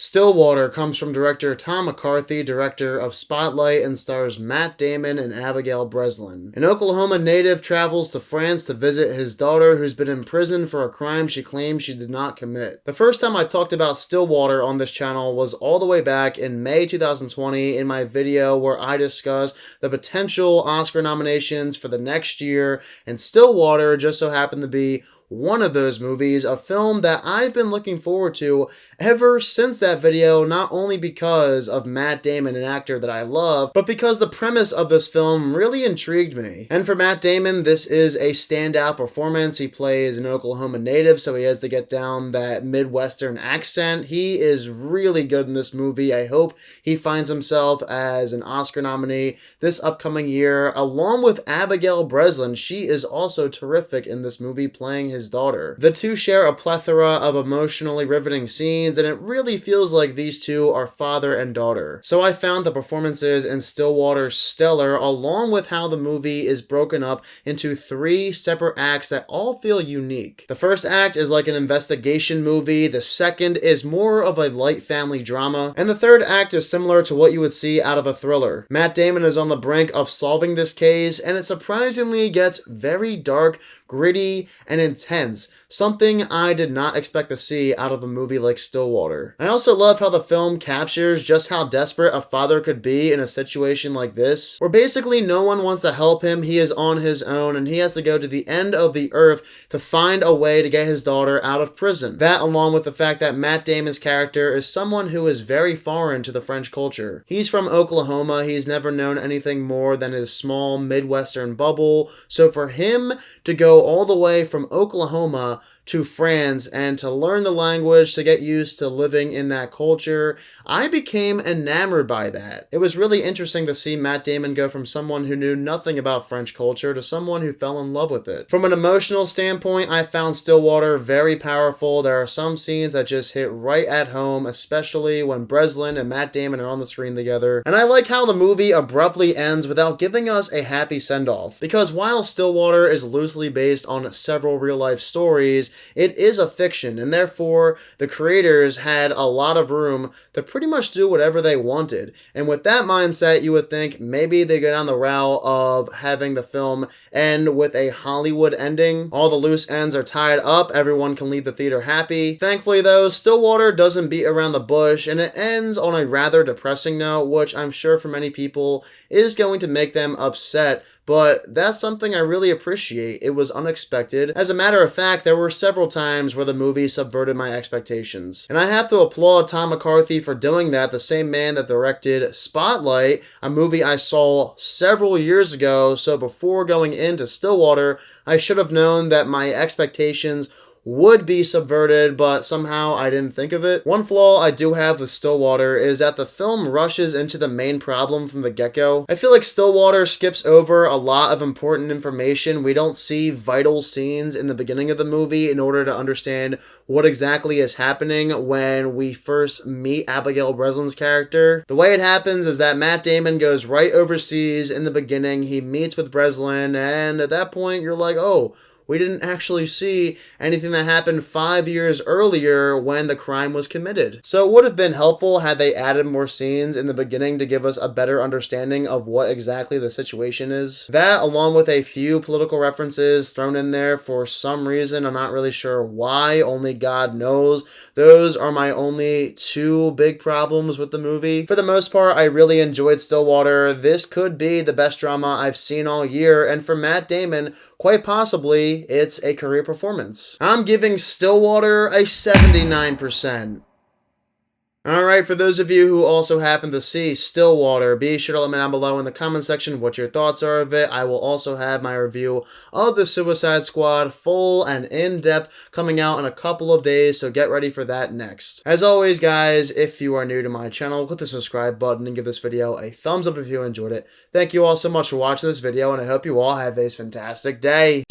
Stillwater comes from director Tom McCarthy, director of Spotlight, and stars Matt Damon and Abigail Breslin. An Oklahoma native travels to France to visit his daughter, who's been in prison for a crime she claims she did not commit. The first time I talked about Stillwater on this channel was all the way back in May 2020 in my video where I discussed the potential Oscar nominations for the next year, and Stillwater just so happened to be one of those movies, a film that I've been looking forward to ever since that video, not only because of Matt Damon, an actor that I love, but because the premise of this film really intrigued me. And for Matt Damon, this is a standout performance. He plays an Oklahoma native, so he has to get down that Midwestern accent. He is really good in this movie. I hope he finds himself as an Oscar nominee this upcoming year, along with Abigail Breslin. She is also terrific in this movie, playing his daughter. The two share a plethora of emotionally riveting scenes, and it really feels like these two are father and daughter. So I found the performances in Stillwater stellar, along with how the movie is broken up into three separate acts that all feel unique. The first act is like an investigation movie, the second is more of a light family drama, and the third act is similar to what you would see out of a thriller. Matt Damon is on the brink of solving this case, and it surprisingly gets very dark, gritty, and intense, something I did not expect to see out of a movie like Stillwater. I also love how the film captures just how desperate a father could be in a situation like this, where basically no one wants to help him, he is on his own, and he has to go to the end of the earth to find a way to get his daughter out of prison. That, along with the fact that Matt Damon's character is someone who is very foreign to the French culture. He's from Oklahoma, he's never known anything more than his small Midwestern bubble, so for him to go all the way from Oklahoma to France and to learn the language, to get used to living in that culture, I became enamored by that. It was really interesting to see Matt Damon go from someone who knew nothing about French culture to someone who fell in love with it. From an emotional standpoint, I found Stillwater very powerful. There are some scenes that just hit right at home, especially when Breslin and Matt Damon are on the screen together. And I like how the movie abruptly ends without giving us a happy send-off. Because while Stillwater is loosely based on several real-life stories, it is a fiction, and therefore the creators had a lot of room to pretty much do whatever they wanted. And with that mindset, you would think maybe they go down the route of having the film end with a Hollywood ending. All the loose ends are tied up, everyone can leave the theater happy. Thankfully though, Stillwater doesn't beat around the bush, and it ends on a rather depressing note, which I'm sure for many people is going to make them upset. But that's something I really appreciate. It was unexpected. As a matter of fact, there were several times where the movie subverted my expectations. And I have to applaud Tom McCarthy for doing that, the same man that directed Spotlight, a movie I saw several years ago. So before going into Stillwater, I should have known that my expectations would be subverted, but somehow I didn't think of it. One flaw I do have with Stillwater is that the film rushes into the main problem from the get-go. I feel like Stillwater skips over a lot of important information. We don't see vital scenes in the beginning of the movie in order to understand what exactly is happening when we first meet Abigail Breslin's character. The way it happens is that Matt Damon goes right overseas in the beginning, he meets with Breslin, and at that point you're like, oh, we didn't actually see anything that happened 5 years earlier when the crime was committed. So it would have been helpful had they added more scenes in the beginning to give us a better understanding of what exactly the situation is. That, along with a few political references thrown in there for some reason, I'm not really sure why, only God knows. Those are my only two big problems with the movie. For the most part, I really enjoyed Stillwater. This could be the best drama I've seen all year, and for Matt Damon, quite possibly, it's a career performance. I'm giving Stillwater a 79%. Alright, for those of you who also happen to see Stillwater, be sure to let me know down below in the comment section what your thoughts are of it. I will also have my review of The Suicide Squad, full and in-depth, coming out in a couple of days, so get ready for that next. As always, guys, if you are new to my channel, click the subscribe button and give this video a thumbs up if you enjoyed it. Thank you all so much for watching this video, and I hope you all have a fantastic day.